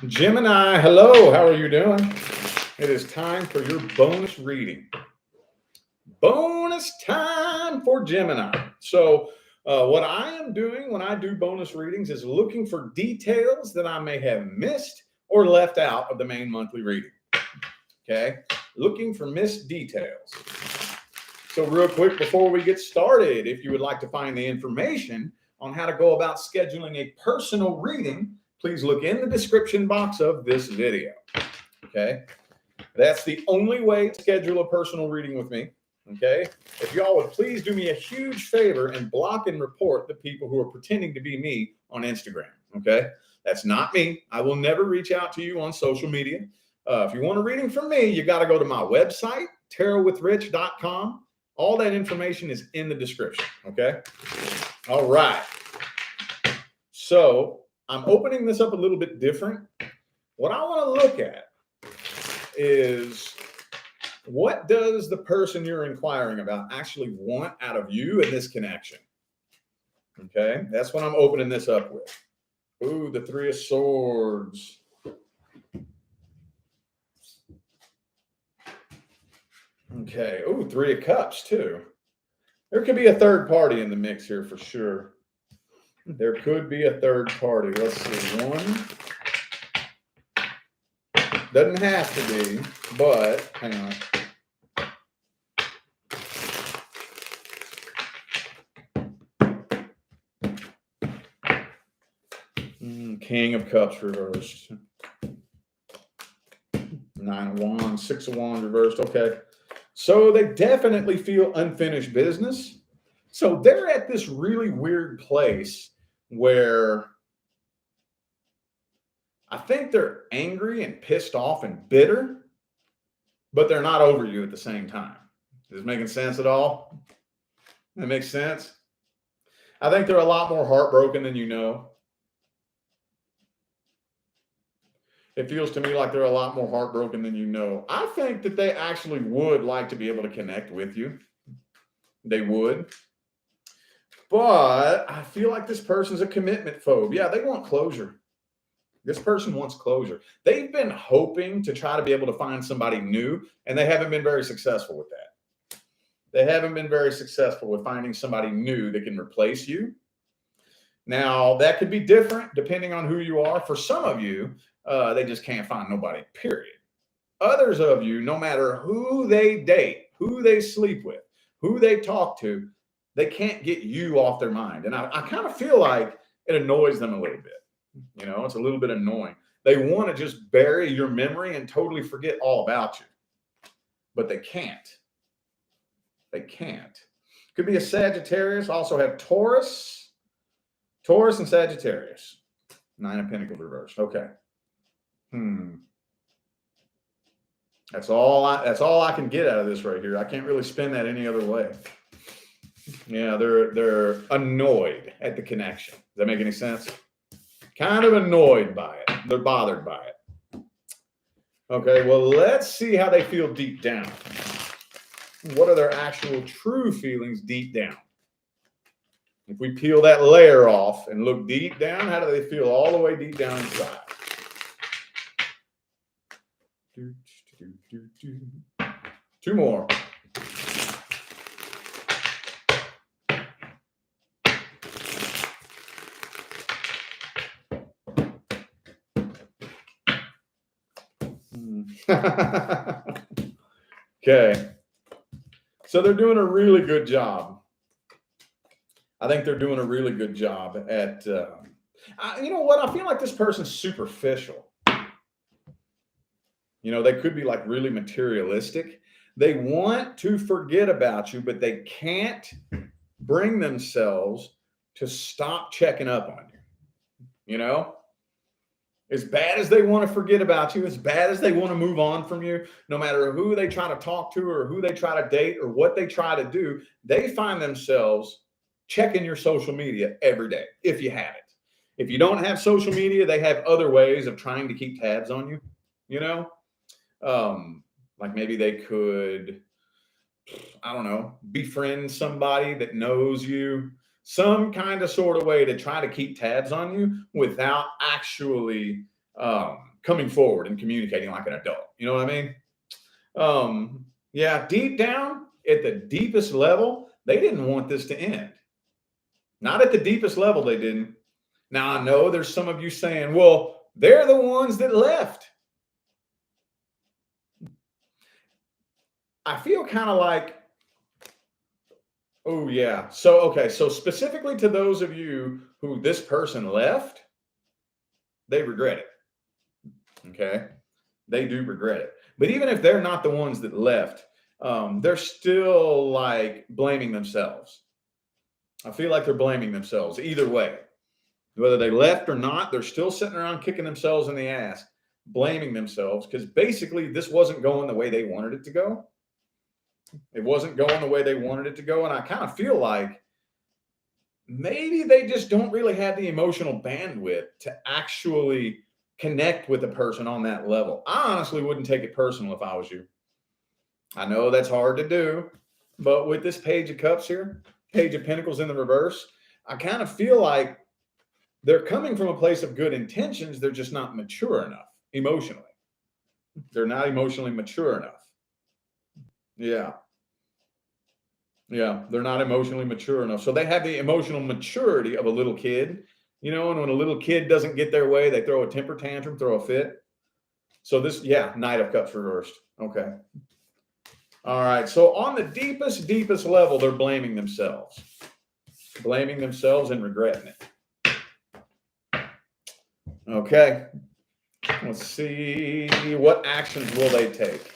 Gemini, hello, how are you doing? It is time for your bonus reading. Bonus time for Gemini. What I am doing when I do bonus readings is looking for details that I may have missed or left out of the main monthly reading. Okay, looking for missed details. So, real quick before we get started, if you would like to find the information on how to go about scheduling a personal reading, please look in the description box of this video. Okay, that's the only way to schedule a personal reading with me. Okay, if y'all would please do me a huge favor and block and report the people who are pretending to be me on Instagram. Okay, that's not me. I will never reach out to you on social media. If you want a reading from me, you got to go to my website, tarotwithrich.com. All that information is in the description. Okay. All right. So I'm opening this up a little bit different. What I want to look at is, what does the person you're inquiring about actually want out of you in this connection? Okay. That's what I'm opening this up with. Ooh, the Three of Swords. Okay. Ooh, Three of Cups too. There could be a third party in the mix here for sure. There could be a third party. Let's see. One. Doesn't have to be, but hang on. King of Cups reversed. Nine of Wands, Six of Wands reversed. Okay. So they definitely feel unfinished business. So they're at this really weird place where I think they're angry and pissed off and bitter, but they're not over you at the same time. Is this making sense at all? That makes sense. I think they're a lot more heartbroken than you know. It feels to me like they're a lot more heartbroken than you know. I think that they actually would like to be able to connect with you. They would. But I feel like this person's a commitment phobe. Yeah, they want closure. This person wants closure. They've been hoping to try to be able to find somebody new, and they haven't been very successful with that. They haven't been very successful with finding somebody new that can replace you. Now, that could be different depending on who you are. For some of you, they just can't find nobody, period. Others of you, no matter who they date, who they sleep with, who they talk to, they can't get you off their mind. And I kind of feel like it annoys them a little bit. You know, it's a little bit annoying. They want to just bury your memory and totally forget all about you. But they can't. They can't. Could be a Sagittarius. Also have Taurus. Taurus and Sagittarius. Nine of Pentacles reversed. Okay. That's all I can get out of this right here. I can't really spin that any other way. Yeah, they're annoyed at the connection. Does that make any sense? Kind of annoyed by it. They're bothered by it. Okay, well, let's see how they feel deep down. What are their actual true feelings deep down? If we peel that layer off and look deep down, how do they feel all the way deep down inside? Two more. Okay. So they're doing a really good job. I think they're doing a really good job at, you know what? I feel like this person's superficial. You know, they could be like really materialistic. They want to forget about you, but they can't bring themselves to stop checking up on you. You know, as bad as they want to forget about you, as bad as they want to move on from you, no matter who they try to talk to or who they try to date or what they try to do, they find themselves checking your social media every day, if you have it. If you don't have social media, they have other ways of trying to keep tabs on you, you know? Like maybe they could, I don't know, befriend somebody that knows you, some kind of sort of way to try to keep tabs on you without actually coming forward and communicating like an adult. You know what I mean? Yeah, deep down at the deepest level, they didn't want this to end. Not at the deepest level, they didn't. Now, I know there's some of you saying, well, they're the ones that left. I feel kind of like, oh, yeah. So, okay. So, specifically to those of you who this person left, they regret it. Okay. They do regret it. But even if they're not the ones that left, they're still like blaming themselves. I feel like they're blaming themselves either way. Whether they left or not, they're still sitting around kicking themselves in the ass, blaming themselves because basically this wasn't going the way they wanted it to go. It wasn't going the way they wanted it to go. And I kind of feel like maybe they just don't really have the emotional bandwidth to actually connect with a person on that level. I honestly wouldn't take it personal if I was you. I know that's hard to do, but with this Page of Cups here, Page of Pentacles in the reverse, I kind of feel like they're coming from a place of good intentions. They're just not mature enough emotionally. They're not emotionally mature enough. Yeah. Yeah, they're not emotionally mature enough. So they have the emotional maturity of a little kid, you know, and when a little kid doesn't get their way, they throw a temper tantrum, throw a fit. So this, yeah, Knight of Cups reversed. Okay. All right. So on the deepest level, they're blaming themselves and regretting it. Okay. Let's see. What actions will they take?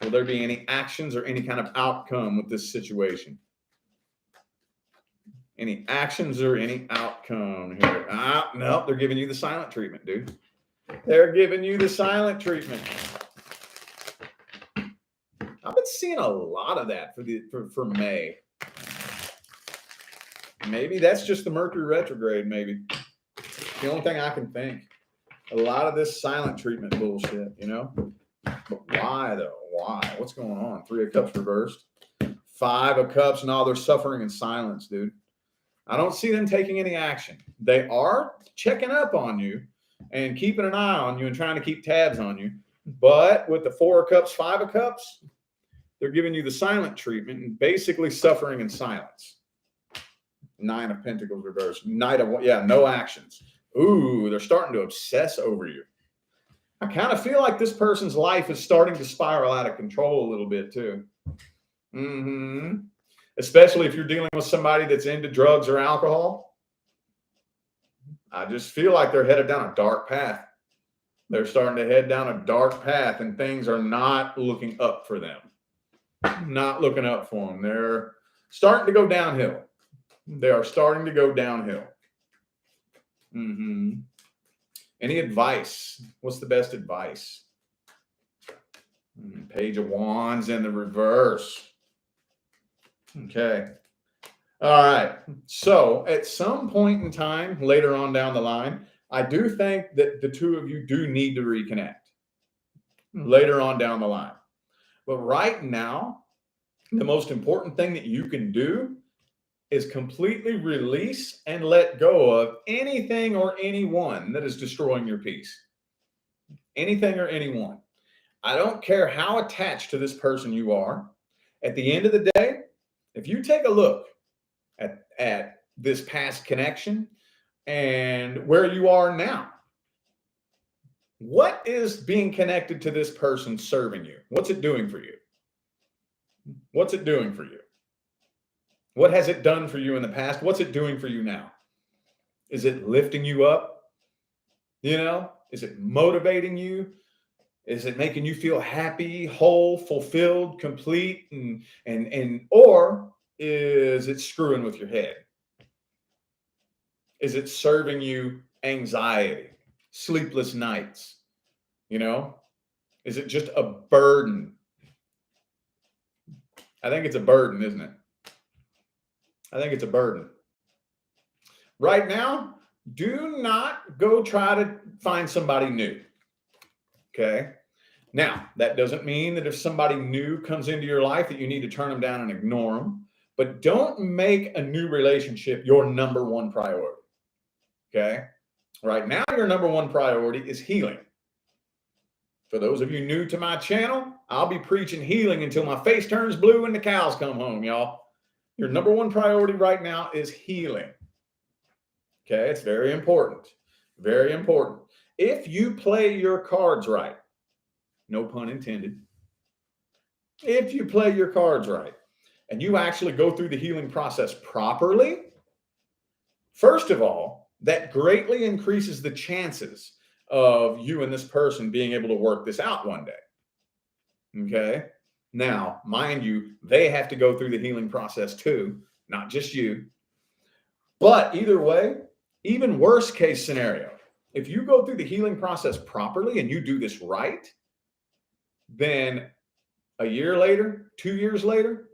Will there be any actions or any kind of outcome with this situation? Any actions or any outcome here? No, they're giving you the silent treatment, dude. They're giving you the silent treatment. I've been seeing a lot of that for May. Maybe that's just the Mercury retrograde, maybe. The only thing I can think. A lot of this silent treatment bullshit, you know? But why, though? Why? What's going on? 3 of Cups reversed. 5 of Cups. No, they're suffering in silence, dude. I don't see them taking any action. They are checking up on you and keeping an eye on you and trying to keep tabs on you. But with the 4 of Cups, 5 of Cups, they're giving you the silent treatment and basically suffering in silence. 9 of Pentacles reversed. Knight of, yeah, no actions. Ooh, they're starting to obsess over you. I kind of feel like this person's life is starting to spiral out of control a little bit too. Especially if you're dealing with somebody that's into drugs or alcohol. I just feel like they're headed down a dark path. They're starting to head down a dark path and things are not looking up for them. Not looking up for them. They're starting to go downhill. They are starting to go downhill. Any advice? What's the best advice? Page of Wands in the reverse. Okay. All right. So at some point in time, later on down the line, I do think that the two of you do need to reconnect later on down the line. But right now, the most important thing that you can do is completely release and let go of anything or anyone that is destroying your peace. Anything or anyone. I don't care how attached to this person you are. At the end of the day, if you take a look at this past connection and where you are now, what is being connected to this person serving you? What's it doing for you? What's it doing for you? What has it done for you in the past? What's it doing for you now? Is it lifting you up? You know, is it motivating you? Is it making you feel happy, whole, fulfilled, complete, or is it screwing with your head? Is it serving you anxiety, sleepless nights? You know, is it just a burden? I think it's a burden, isn't it? I think it's a burden. Right now, do not go try to find somebody new. Okay. Now, that doesn't mean that if somebody new comes into your life that you need to turn them down and ignore them, but don't make a new relationship your number one priority. Okay. Right now, your number one priority is healing. For those of you new to my channel, I'll be preaching healing until my face turns blue and the cows come home, y'all. Your number one priority right now is healing. Okay, it's very important. Very important. If you play your cards right, no pun intended, if you play your cards right and you actually go through the healing process properly, first of all, that greatly increases the chances of you and this person being able to work this out one day. Okay. Now, mind you, they have to go through the healing process too, not just you. But either way, even worst case scenario, if you go through the healing process properly and you do this right, then a year later, 2 years later,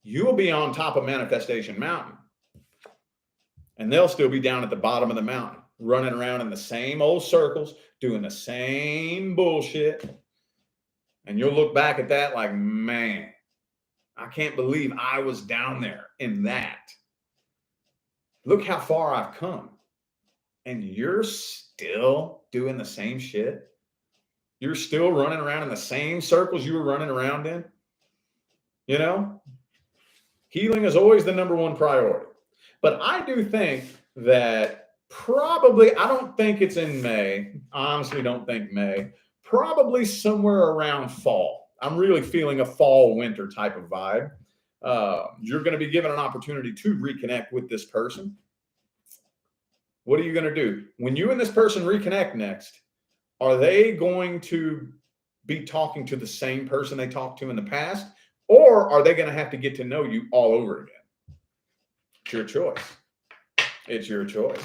you will be on top of Manifestation Mountain. And they'll still be down at the bottom of the mountain, running around in the same old circles, doing the same bullshit. And you'll look back at that like, man, I can't believe I was down there in that. Look how far I've come. And you're still doing the same shit. You're still running around in the same circles you were running around in. You know, healing is always the number one priority. But I do think that probably, I don't think it's in May. I honestly don't think May. Probably somewhere around fall. I'm really feeling a fall winter type of vibe. You're going to be given an opportunity to reconnect with this person. What are you going to do? When you and this person reconnect next, are they going to be talking to the same person they talked to in the past? Or are they going to have to get to know you all over again? It's your choice. It's your choice.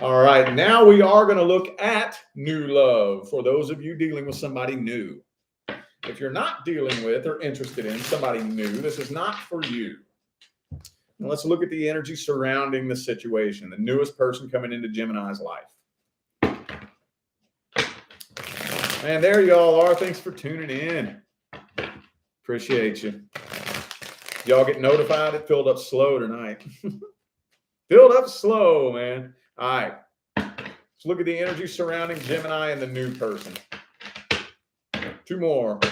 All right, now we are going to look at new love for those of you dealing with somebody new. If you're not dealing with or interested in somebody new, this is not for you. Now let's look at the energy surrounding the situation, the newest person coming into Gemini's life. And there you all are. Thanks for tuning in. Appreciate you. Y'all get notified? It filled up slow tonight. Filled up slow, man. All right. Let's look at the energy surrounding Gemini and the new person. Two more. God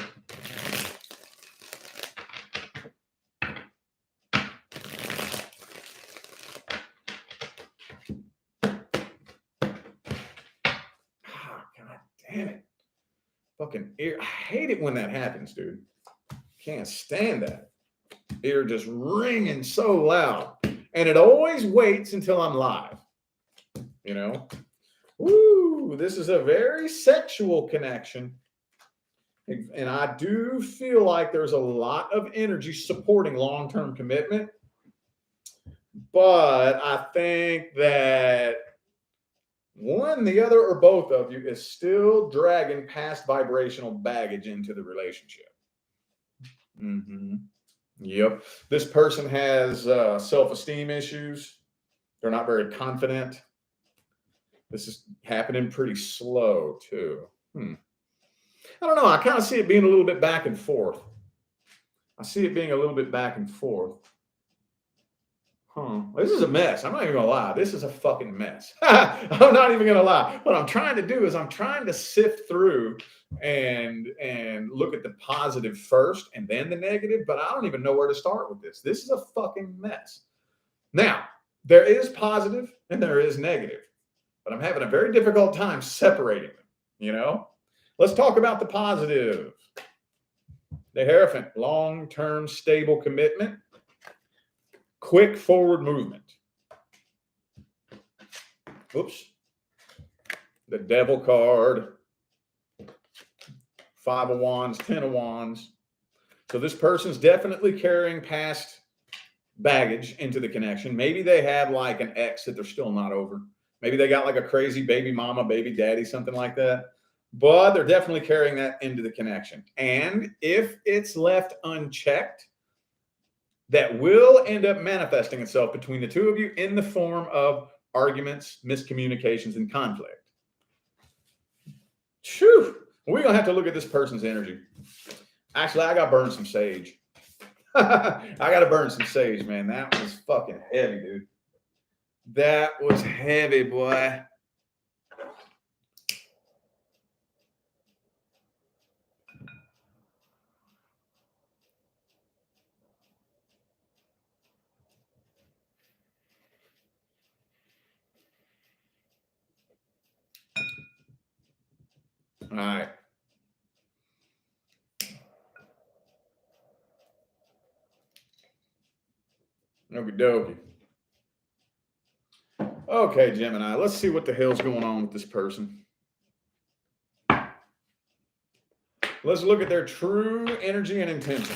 damn it. Fucking ear. I hate it when that happens, dude. Can't stand that. Ear just ringing so loud. And it always waits until I'm live. You know? Woo! This is a very sexual connection. And I do feel like there's a lot of energy supporting long-term commitment. But I think that one, the other, or both of you is still dragging past vibrational baggage into the relationship. Yep. This person has self-esteem issues. They're not very confident. This is happening pretty slow, too. I don't know. I kind of see it being a little bit back and forth. This is a mess. I'm not even going to lie. This is a fucking mess. I'm not even going to lie. What I'm trying to do is I'm trying to sift through and look at the positive first and then the negative, but I don't even know where to start with this. This is a fucking mess. Now, there is positive and there is negative, but I'm having a very difficult time separating them, you know? Let's talk about the positive. The Hierophant, long-term stable commitment, quick forward movement. Oops. The Devil card. 5 of Wands, 10 of Wands. So this person's definitely carrying past baggage into the connection. Maybe they have like an ex that they're still not over. Maybe they got like a crazy baby mama, baby daddy, something like that. But they're definitely carrying that into the connection. And if it's left unchecked, that will end up manifesting itself between the two of you in the form of arguments, miscommunications, and conflict. Phew. We're going to have to look at this person's energy. Actually, I got to burn some sage. I got to burn some sage, man. That was fucking heavy, dude. That was heavy, boy. All right. Okie dokie. Okay, Gemini, let's see what the hell's going on with this person. Let's look at their true energy and intention.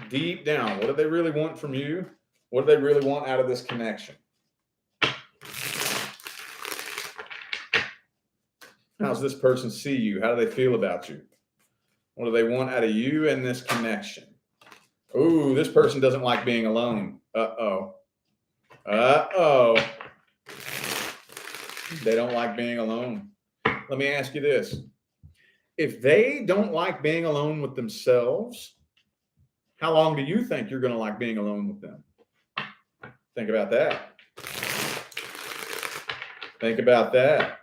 Deep down, what do they really want from you? What do they really want out of this connection? How's this person see you? How do they feel about you? What do they want out of you and this connection? Ooh, this person doesn't like being alone. Uh-oh. Uh-oh. They don't like being alone. Let me ask you this. If they don't like being alone with themselves, how long do you think you're going to like being alone with them? Think about that. Think about that.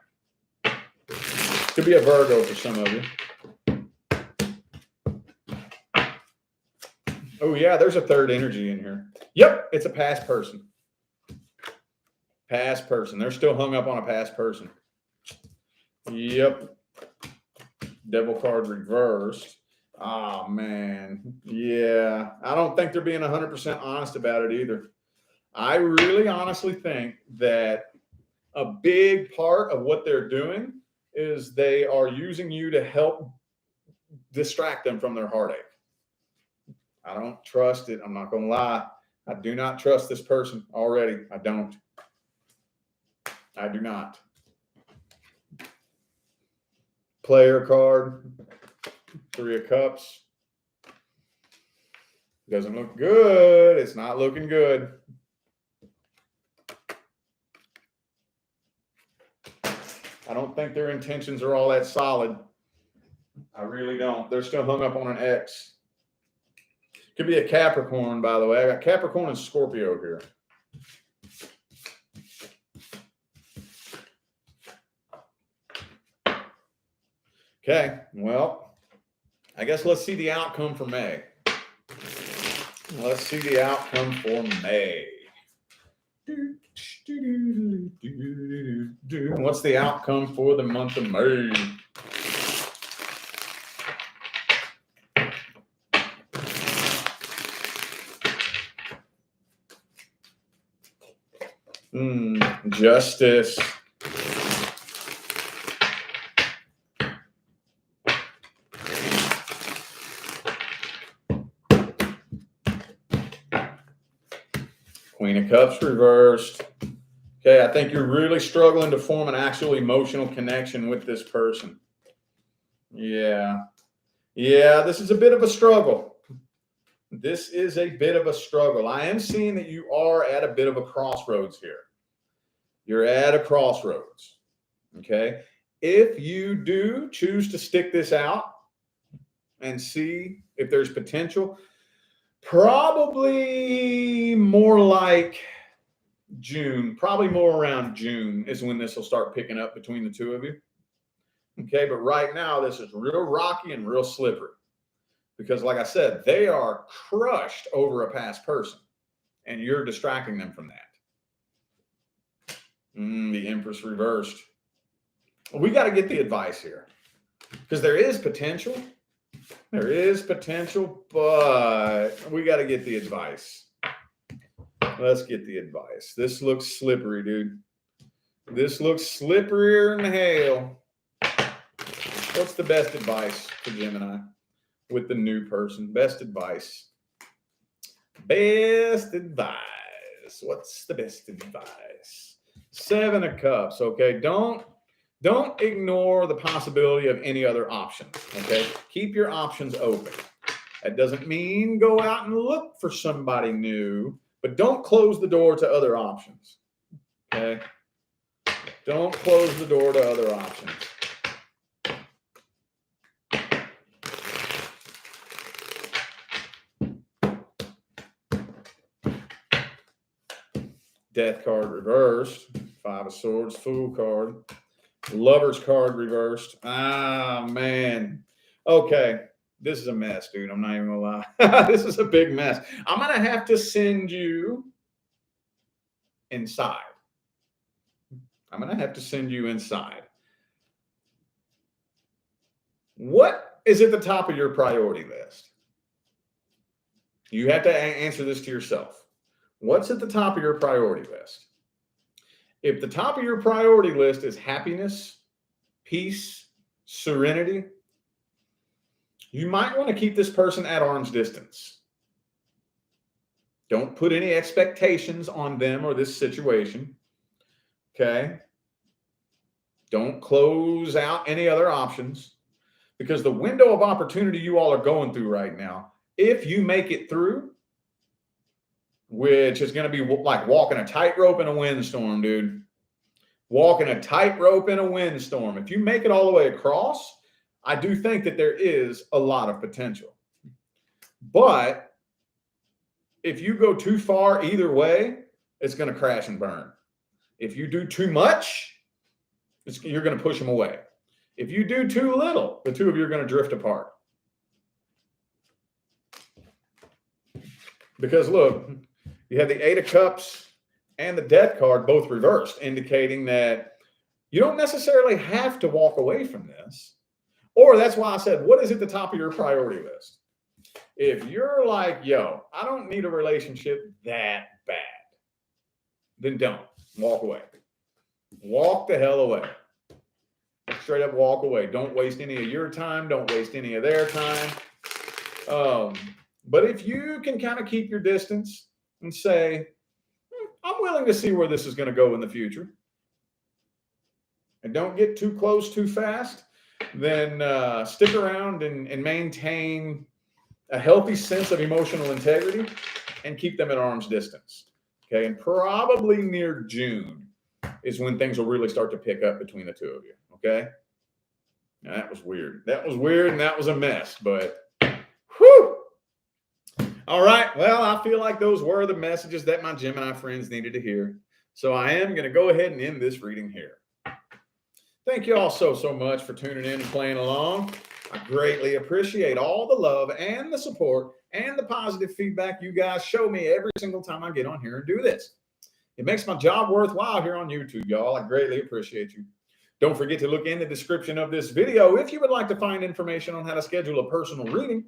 Could be a Virgo for some of you. Oh, yeah, there's a third energy in here. Yep, it's a past person. Past person. They're still hung up on a past person. Yep. Devil card reversed. Oh, man. Yeah. I don't think they're being 100% honest about it either. I really honestly think that a big part of what they're doing is they are using you to help distract them from their heartache. I don't trust it. I'm not going to lie. I do not trust this person already. I don't. I do not. Player card, 3 of Cups. Doesn't look good. It's not looking good. I don't think their intentions are all that solid. I really don't. They're still hung up on an X. Could be a Capricorn, by the way. I got Capricorn and Scorpio here. Okay, well, I guess let's see the outcome for May. Let's see the outcome for May. What's the outcome for the month of May? Justice. Queen of Cups reversed. Okay, I think you're really struggling to form an actual emotional connection with this person. Yeah. Yeah, this is a bit of a struggle. This is a bit of a struggle. I am seeing that you are at a bit of a crossroads here. You're at a crossroads. Okay. If you do choose to stick this out and see if there's potential, probably more like June, probably more around June is when this will start picking up between the two of you. Okay. But right now, this is real rocky and real slippery because, like I said, they are crushed over a past person and you're distracting them from that. The Empress reversed. We got to get the advice here because there is potential. There is potential, but we got to get the advice. Let's get the advice. This looks slippery, dude. This looks slipperier than hell. What's the best advice for Gemini with the new person? Best advice. Best advice. What's the best advice? 7 of Cups. Okay. Don't ignore the possibility of any other options. Okay. Keep your options open. That doesn't mean go out and look for somebody new, but don't close the door to other options. Okay. Don't close the door to other options. Death card reversed. Five of Swords, Fool card. Lover's card reversed. Ah, man. Okay. This is a mess, dude. I'm not even gonna lie. This is a big mess. I'm gonna have to send you inside. I'm gonna have to send you inside. What is at the top of your priority list? You have to answer this to yourself. What's at the top of your priority list? If the top of your priority list is happiness, peace, serenity, you might want to keep this person at arm's distance. Don't put any expectations on them or this situation. Okay? Don't close out any other options, because the window of opportunity you all are going through right now, if you make it through, which is going to be like walking a tightrope in a windstorm, dude. Walking a tightrope in a windstorm. If you make it all the way across, I do think that there is a lot of potential. But if you go too far either way, it's going to crash and burn. If you do too much, you're going to push them away. If you do too little, the two of you are going to drift apart. Because look, you have the Eight of Cups and the Death card both reversed, indicating that you don't necessarily have to walk away from this. Or that's why I said, what is at the top of your priority list? If you're like, yo, I don't need a relationship that bad, then don't. Walk away. Walk the hell away. Straight up walk away. Don't waste any of your time. Don't waste any of their time. But if you can kind of keep your distance and say, I'm willing to see where this is going to go in the future, and don't get too close too fast, then stick around and maintain a healthy sense of emotional integrity and keep them at arm's distance. Okay. And probably near June is when things will really start to pick up between the two of you. Okay. Now, that was weird. That was weird. And that was a mess, but whew. All right. Well, I feel like those were the messages that my Gemini friends needed to hear. So I am going to go ahead and end this reading here. Thank you all so much for tuning in and playing along. I greatly appreciate all the love and the support and the positive feedback you guys show me every single time I get on here and do this. It makes my job worthwhile here on YouTube, y'all. I greatly appreciate you. Don't forget to look in the description of this video if you would like to find information on how to schedule a personal reading.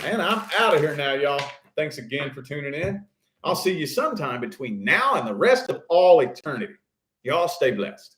And I'm out of here now, y'all. Thanks again for tuning in. I'll see you sometime between now and the rest of all eternity. Y'all stay blessed.